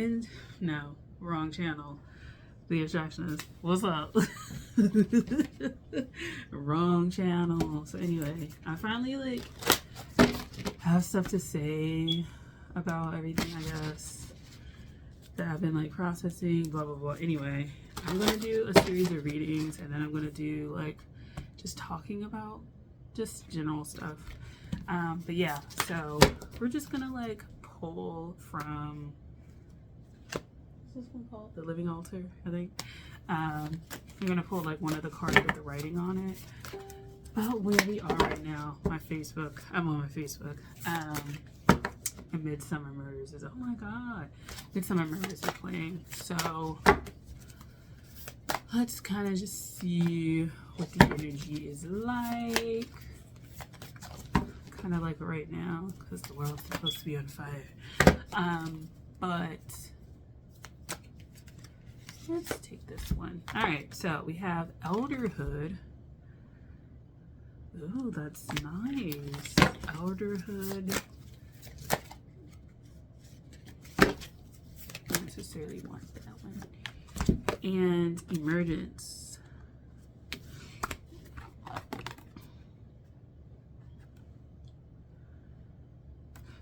And no, wrong channel. The Attractionist. What's up? Wrong channel. So anyway, I finally like have stuff to say about everything, I guess, that I've been like processing, blah blah blah. Anyway, I'm gonna do a series of readings, and then I'm gonna do like just talking about just general stuff. But yeah, so we're just gonna like pull from, what's this one called? The Living Altar, I think. I'm gonna pull like one of the cards with the writing on it about where we are right now. My Facebook. I'm on my Facebook. And Midsummer Murders is, oh my god, Midsummer Murders is playing. So let's kind of just see what the energy is like. Kind of like right now, because the world's supposed to be on fire. But let's take this one. All right, so we have Elderhood. Oh, that's nice. Elderhood. Don't necessarily want that one. And Emergence.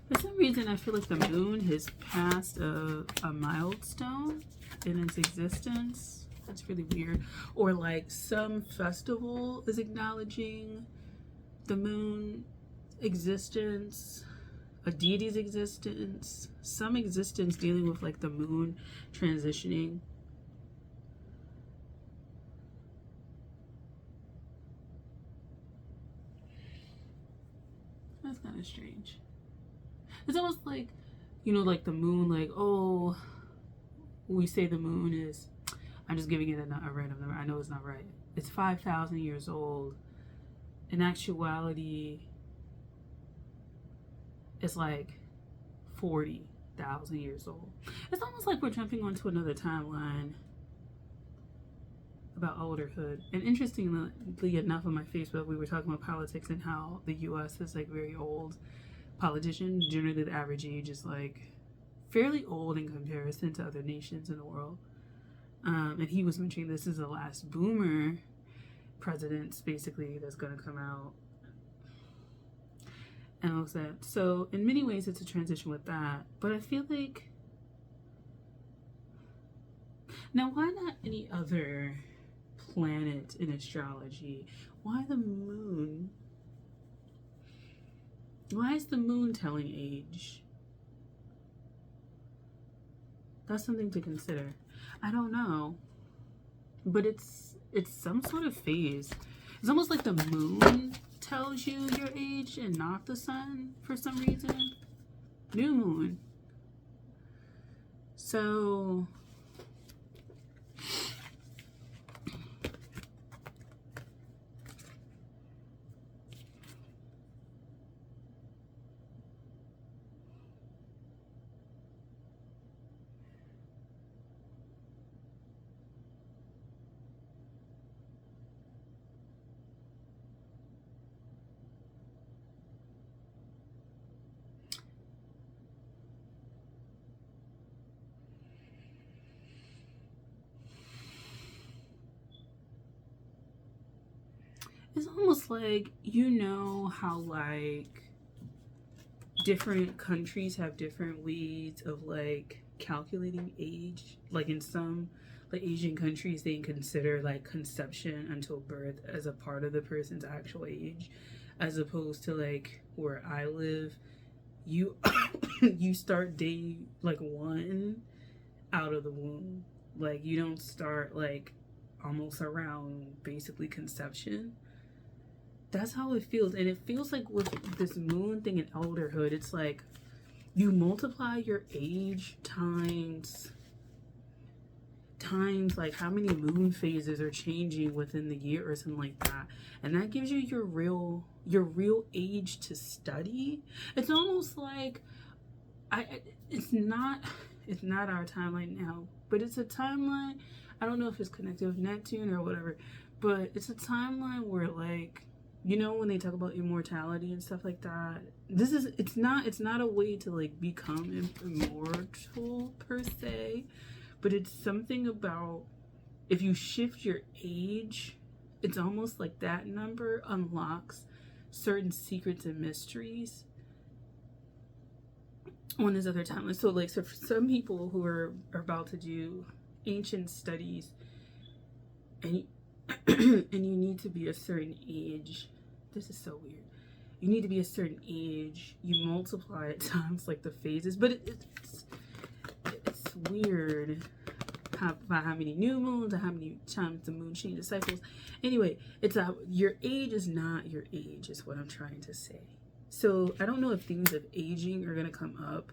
For some reason, I feel like the moon has passed a milestone in its existence. That's really weird. Or like some festival is acknowledging the moon existence, a deity's existence, some existence dealing with like the moon transitioning. That's kind of strange. It's almost like, you know, like the moon, like, oh, we say the moon is, I'm just giving it a random number. I know it's not right. It's 5,000 years old. In actuality, it's like 40,000 years old. It's almost like we're jumping onto another timeline about elderhood. And interestingly enough, on my Facebook, we were talking about politics and how the U.S. is like very old politician. Generally, the average age is like fairly old in comparison to other nations in the world. And he was mentioning this is the last boomer presidents basically that's going to come out. And all that. So in many ways, it's a transition with that. But I feel like, now why not any other planet in astrology? Why the moon? Why is the moon telling age? That's something to consider. I don't know, but it's some sort of phase. It's almost like the moon tells you your age and not the sun for some reason. New moon. So it's almost like, you know how like different countries have different ways of like calculating age. Like in some like Asian countries, they consider like conception until birth as a part of the person's actual age, as opposed to like where I live, you you start day like one out of the womb. Like you don't start like almost around basically conception. That's how it feels. And it feels like with this moon thing in elderhood, it's like you multiply your age times like how many moon phases are changing within the year or something like that, and that gives you your real age to study. It's almost like it's not our timeline now, but it's a timeline. I don't know if it's connected with Neptune or whatever, but it's a timeline where like you know, when they talk about immortality and stuff like that, this is, it's not a way to like become immortal per se, but it's something about if you shift your age, it's almost like that number unlocks certain secrets and mysteries on this other timeline. So like, so for some people who are about to do ancient studies, and and you need to be a certain age. This is so weird. You need to be a certain age. You multiply at times like the phases, but it's weird by how many new moons and how many times the moon changes cycles. Anyway, it's your age is not your age, is what I'm trying to say. So I don't know if things of aging are gonna come up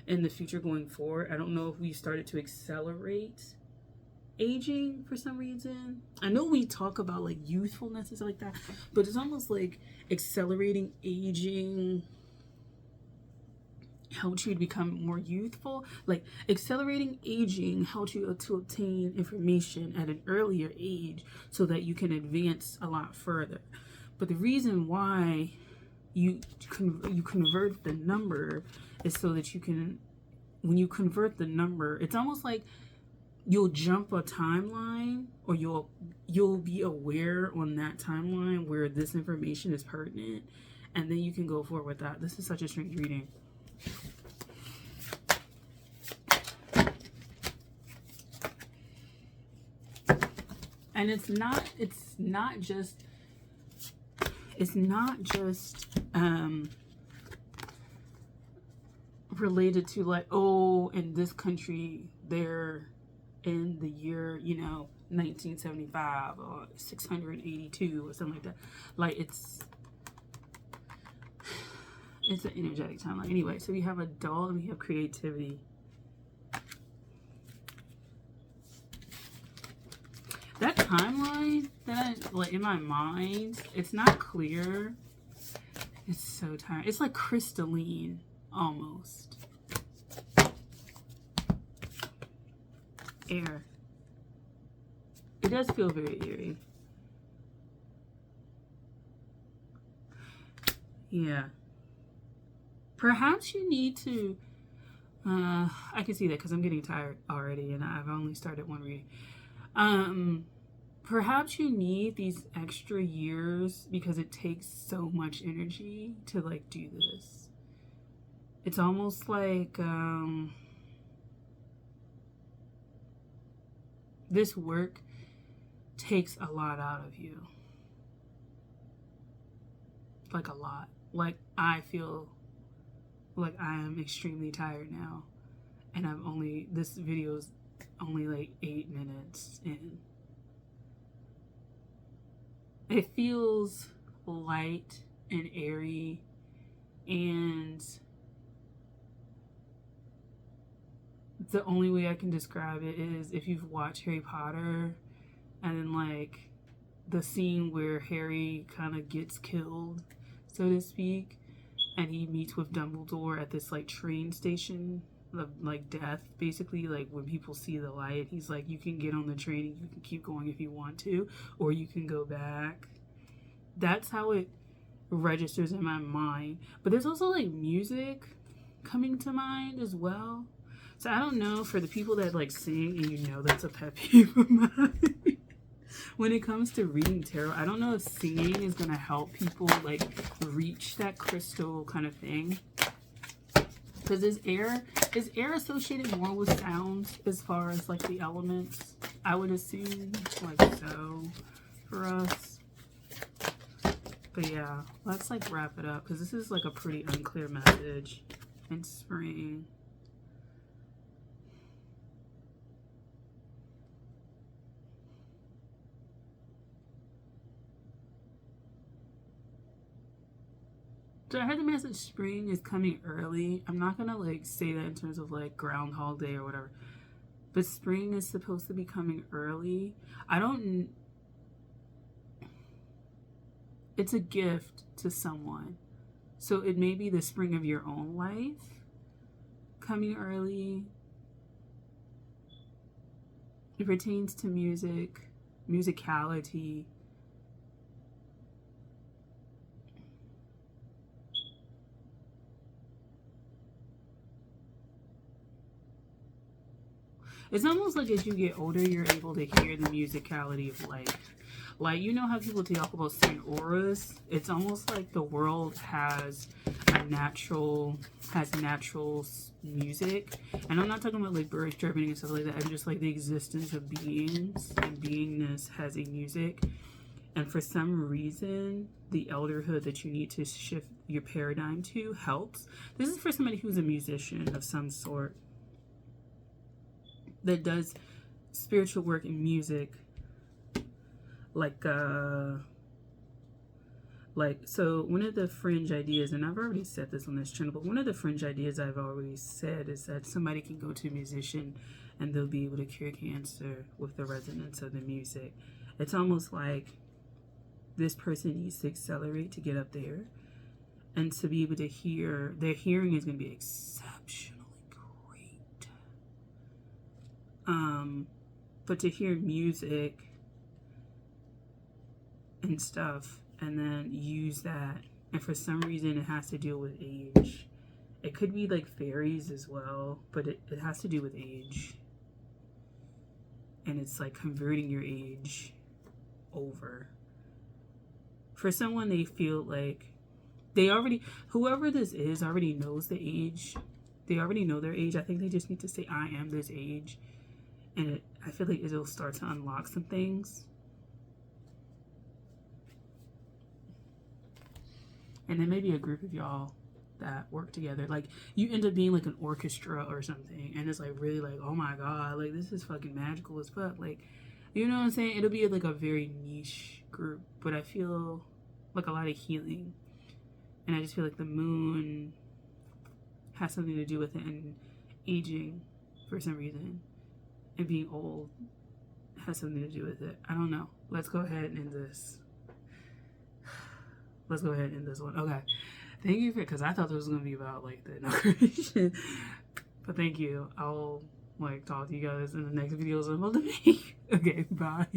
in the future going forward. I don't know if we started to accelerate aging for some reason. I know we talk about like youthfulness and stuff like that, but it's almost like accelerating aging helps you to become more youthful. Like accelerating aging helps you to obtain information at an earlier age so that you can advance a lot further. But the reason why you convert the number is so that you can, when you convert the number, it's almost like you'll jump a timeline, or you'll be aware on that timeline where this information is pertinent, and then you can go forward with that. This is such a strange reading. And it's not just related to like, oh, in this country they're in the year, 1975 or 682 or something like that. Like it's an energetic timeline. Anyway, so we have adult and we have creativity. That timeline that like in my mind, it's not clear. It's so tired. It's like crystalline almost. Air. It does feel very eerie. Yeah. Perhaps you need to, I can see that because I'm getting tired already and I've only started one reading. Perhaps you need these extra years because it takes so much energy to like do this. It's almost like, this work takes a lot out of you. Like a lot. Like I feel like I am extremely tired now. And this video's only like 8 minutes in. It feels light and airy, and the only way I can describe it is if you've watched Harry Potter, and then like the scene where Harry kind of gets killed, so to speak, and he meets with Dumbledore at this like train station of like death, basically, like when people see the light, he's like, you can get on the train and you can keep going if you want to, or you can go back. That's how it registers in my mind. But there's also like music coming to mind as well. So I don't know, for the people that like sing, and that's a pet peeve of mine. When it comes to reading tarot, I don't know if singing is gonna help people like reach that crystal kind of thing. Because is air associated more with sounds as far as like the elements? I would assume like so for us. But yeah, let's like wrap it up because this is like a pretty unclear message in spring. So I heard the message spring is coming early. I'm not gonna like say that in terms of like Groundhog Day or whatever, but spring is supposed to be coming early. It's a gift to someone. So it may be the spring of your own life coming early. It pertains to music, musicality. It's almost like as you get older, you're able to hear the musicality of life. Like, you know how people talk about certain auras? It's almost like the world has natural music. And I'm not talking about like birds chirping and stuff like that. I'm just like the existence of beings and beingness has a music. And for some reason, the elderhood that you need to shift your paradigm to helps. This is for somebody who's a musician of some sort that does spiritual work in music. So one of the fringe ideas, and I've already said this on this channel, but one of the fringe ideas I've always said is that somebody can go to a musician and they'll be able to cure cancer with the resonance of the music. It's almost like this person needs to accelerate to get up there and to be able to hear. Their hearing is going to be exceptionally great. But to hear music and stuff and then use that, and for some reason it has to deal with age. It could be like fairies as well, but it has to do with age. And it's like converting your age over. For someone, they feel like whoever this is already knows the age. They already know their age. I think they just need to say, I am this age. And I feel like it'll start to unlock some things. And then maybe a group of y'all that work together. Like, you end up being like an orchestra or something. And it's like really like, oh my God, like this is fucking magical as fuck. Like, you know what I'm saying? It'll be like a very niche group. But I feel like a lot of healing. And I just feel like the moon has something to do with it, and aging for some reason and being old has something to do with it. I don't know. Let's go ahead and end this. Let's go ahead and end this one. Okay. Thank you because I thought this was going to be about like the inauguration. But thank you. I'll like talk to you guys in the next videos I'm about to make. Okay, bye.